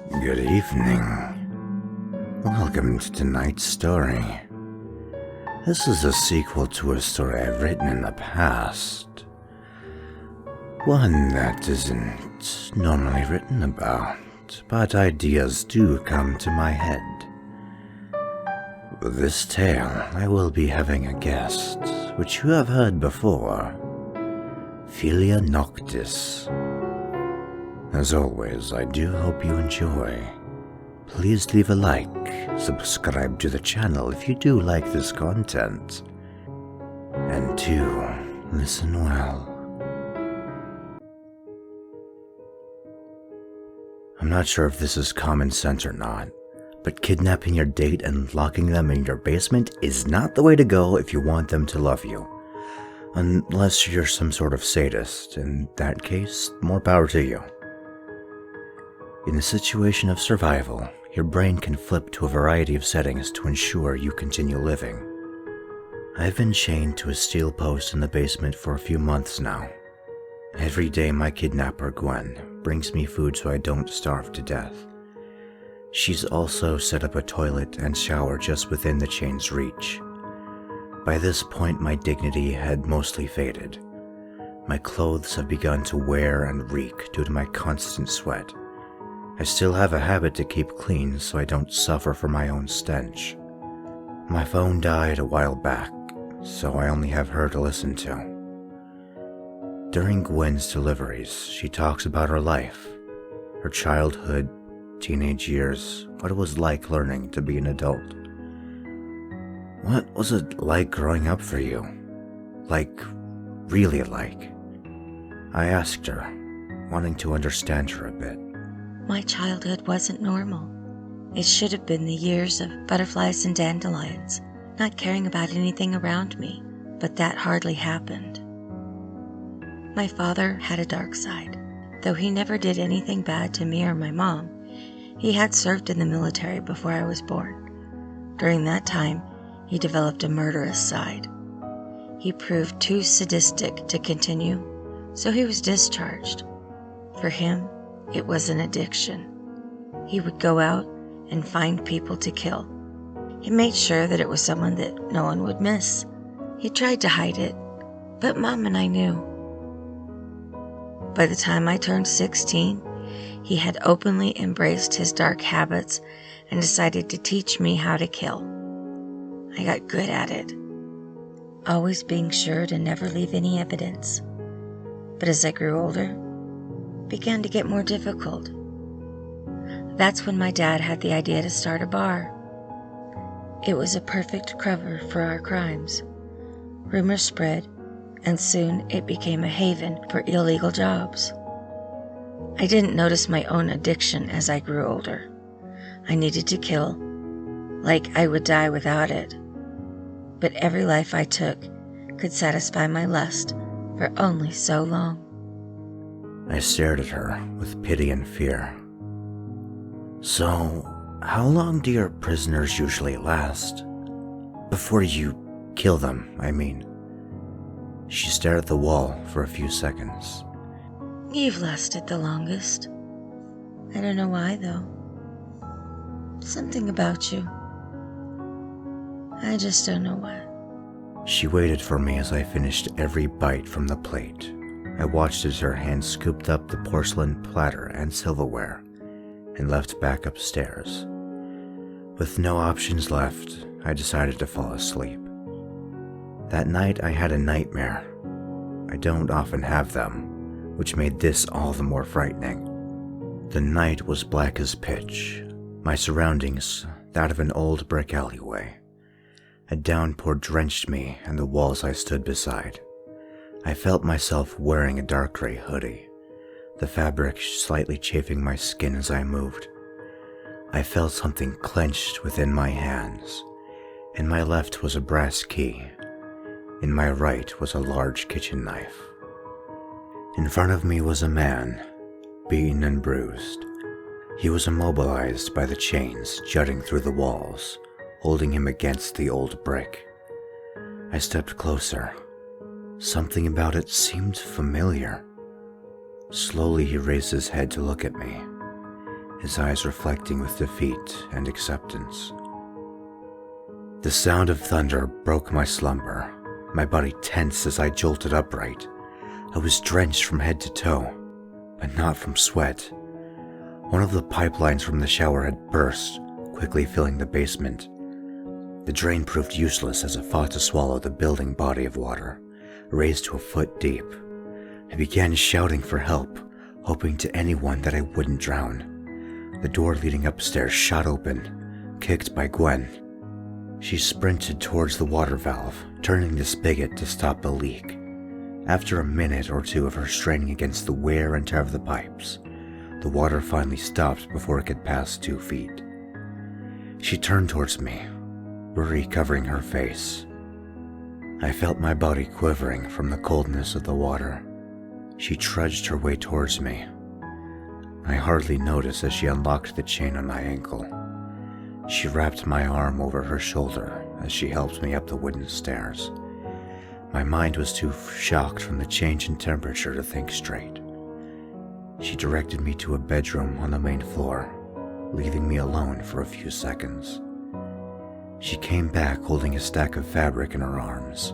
Good evening. Welcome to tonight's story. This is a sequel to a story I've written in the past. One that isn't normally written about, but ideas do come to my head. With this tale, I will be having a guest, which you have heard before. Filia Noctis. As always, I do hope you enjoy. Please leave a like, subscribe to the channel if you do like this content, and do listen well. I'm not sure if this is common sense or not, but kidnapping your date and locking them in your basement is not the way to go if you want them to love you. Unless you're some sort of sadist. In that case, more power to you. In a situation of survival, your brain can flip to a variety of settings to ensure you continue living. I've been chained to a steel post in the basement for a few months now. Every day my kidnapper, Gwen, brings me food so I don't starve to death. She's also set up a toilet and shower just within the chain's reach. By this point, my dignity had mostly faded. My clothes have begun to wear and reek due to my constant sweat. I still have a habit to keep clean so I don't suffer from my own stench. My phone died a while back, so I only have her to listen to. During Gwen's deliveries, she talks about her life, her childhood, teenage years, what it was like learning to be an adult. What was it like growing up for you? Like, really like? I asked her, wanting to understand her a bit. My childhood wasn't normal. It should have been the years of butterflies and dandelions, not caring about anything around me, but that hardly happened. My father had a dark side. Though he never did anything bad to me or my mom, he had served in the military before I was born. During that time, he developed a murderous side. He proved too sadistic to continue, so he was discharged. For him, it was an addiction. He would go out and find people to kill. He made sure that it was someone that no one would miss. He tried to hide it, but Mom and I knew. By the time I turned 16, he had openly embraced his dark habits and decided to teach me how to kill. I got good at it, always being sure to never leave any evidence. But as I grew older, it began to get more difficult. That's when my dad had the idea to start a bar. It was a perfect cover for our crimes. Rumors spread, and soon it became a haven for illegal jobs. I didn't notice my own addiction as I grew older. I needed to kill, like I would die without it. But every life I took could satisfy my lust for only so long. I stared at her with pity and fear. So, how long do your prisoners usually last? Before you kill them, I mean. She stared at the wall for a few seconds. You've lasted the longest. I don't know why, though. Something about you. I just don't know what. She waited for me as I finished every bite from the plate. I watched as her hand scooped up the porcelain platter and silverware and left back upstairs. With no options left, I decided to fall asleep. That night I had a nightmare. I don't often have them, which made this all the more frightening. The night was black as pitch, my surroundings that of an old brick alleyway. A downpour drenched me and the walls I stood beside. I felt myself wearing a dark gray hoodie, the fabric slightly chafing my skin as I moved. I felt something clenched within my hands. In my left was a brass key. In my right was a large kitchen knife. In front of me was a man, beaten and bruised. He was immobilized by the chains jutting through the walls, holding him against the old brick. I stepped closer. Something about it seemed familiar. Slowly he raised his head to look at me, his eyes reflecting with defeat and acceptance. The sound of thunder broke my slumber, my body tense as I jolted upright. I was drenched from head to toe, but not from sweat. One of the pipelines from the shower had burst, quickly filling the basement. The drain proved useless as it fought to swallow the building body of water, raised to a foot deep. I began shouting for help, hoping to anyone that I wouldn't drown. The door leading upstairs shot open, kicked by Gwen. She sprinted towards the water valve, turning the spigot to stop the leak. After a minute or two of her straining against the wear and tear of the pipes, the water finally stopped before it could pass 2 feet. She turned towards me, worry covering her face. I felt my body quivering from the coldness of the water. She trudged her way towards me. I hardly noticed as she unlocked the chain on my ankle. She wrapped my arm over her shoulder as she helped me up the wooden stairs. My mind was too shocked from the change in temperature to think straight. She directed me to a bedroom on the main floor, leaving me alone for a few seconds. She came back holding a stack of fabric in her arms.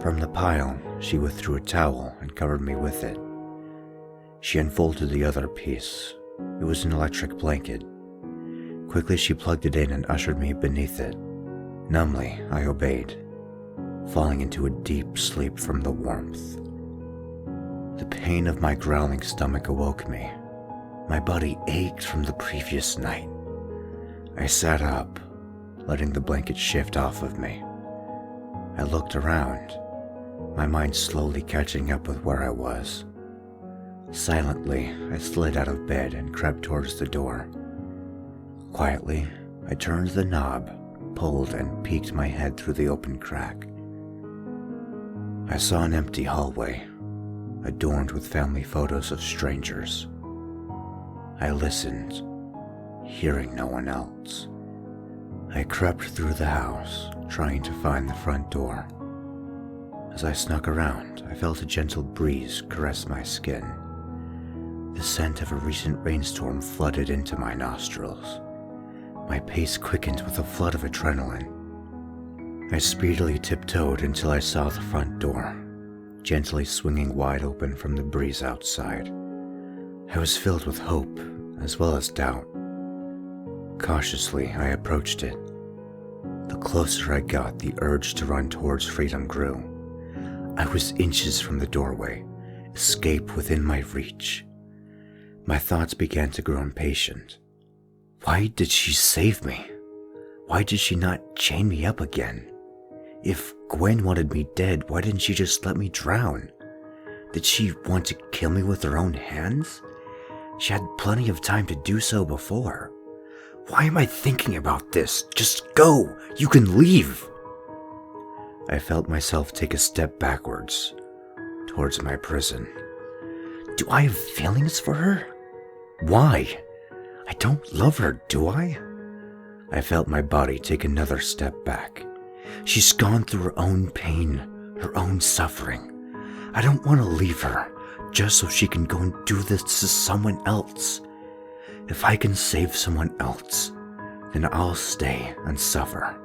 From the pile, she withdrew a towel and covered me with it. She unfolded the other piece. It was an electric blanket. Quickly, she plugged it in and ushered me beneath it. Numbly, I obeyed, falling into a deep sleep from the warmth. The pain of my growling stomach awoke me. My body ached from the previous night. I sat up, letting the blanket shift off of me. I looked around, my mind slowly catching up with where I was. Silently, I slid out of bed and crept towards the door. Quietly, I turned the knob, pulled, and peeked my head through the open crack. I saw an empty hallway, adorned with family photos of strangers. I listened, hearing no one else. I crept through the house, trying to find the front door. As I snuck around, I felt a gentle breeze caress my skin. The scent of a recent rainstorm flooded into my nostrils. My pace quickened with a flood of adrenaline. I speedily tiptoed until I saw the front door, gently swinging wide open from the breeze outside. I was filled with hope as well as doubt. Cautiously, I approached it. The closer I got, the urge to run towards freedom grew. I was inches from the doorway, escape within my reach. My thoughts began to grow impatient. Why did she save me? Why did she not chain me up again? If Gwen wanted me dead, why didn't she just let me drown? Did she want to kill me with her own hands? She had plenty of time to do so before. Why am I thinking about this? Just go! You can leave! I felt myself take a step backwards, towards my prison. Do I have feelings for her? Why? I don't love her, do I? I felt my body take another step back. She's gone through her own pain, her own suffering. I don't want to leave her, just so she can go and do this to someone else. If I can save someone else, then I'll stay and suffer.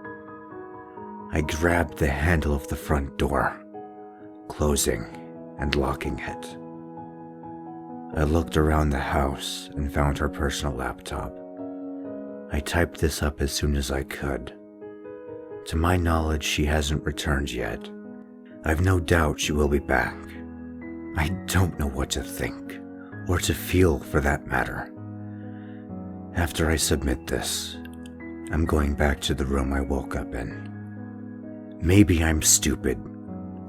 I grabbed the handle of the front door, closing and locking it. I looked around the house and found her personal laptop. I typed this up as soon as I could. To my knowledge, she hasn't returned yet. I've no doubt she will be back. I don't know what to think, or to feel for that matter. After I submit this, I'm going back to the room I woke up in. Maybe I'm stupid,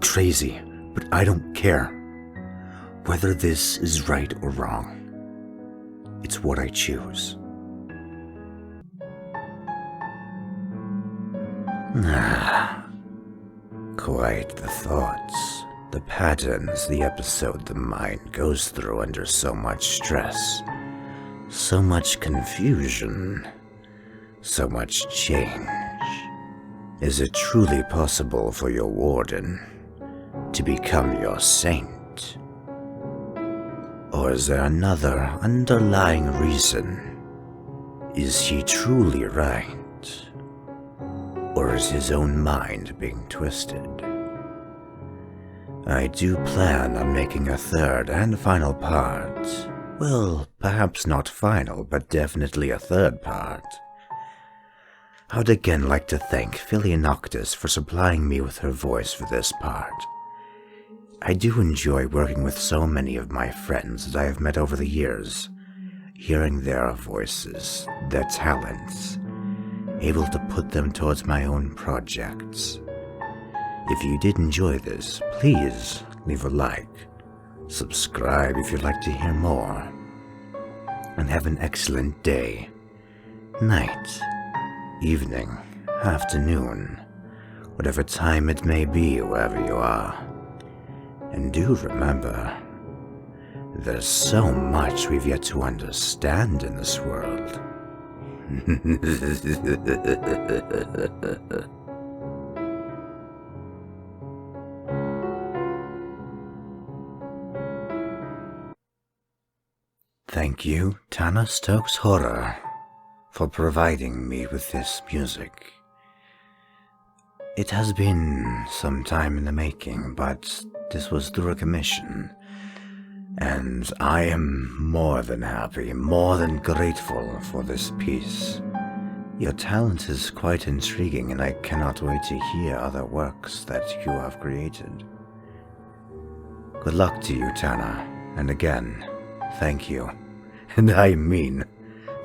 crazy, but I don't care. Whether this is right or wrong, it's what I choose. Quite the thoughts, the patterns, the episode the mind goes through under so much stress, so much confusion, so much change. Is it truly possible for your warden to become your saint? Or is there another underlying reason Is he truly right? Or is his own mind being twisted? I do plan on making a third and final part. Well, perhaps not final, but definitely a third part. I would again like to thank Filia Noctis for supplying me with her voice for this part. I do enjoy working with so many of my friends that I have met over the years, hearing their voices, their talents, able to put them towards my own projects. If you did enjoy this, please leave a like, subscribe if you'd like to hear more, and have an excellent day, night, evening, afternoon, whatever time it may be wherever you are. And do remember, there's so much we've yet to understand in this world. Thank you, Tana Stokes Horror, for providing me with this music. It has been some time in the making, but this was through a commission, and I am more than happy, more than grateful for this piece. Your talent is quite intriguing, and I cannot wait to hear other works that you have created. Good luck to you, Tana, and again, thank you. And I mean,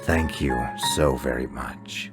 thank you so very much.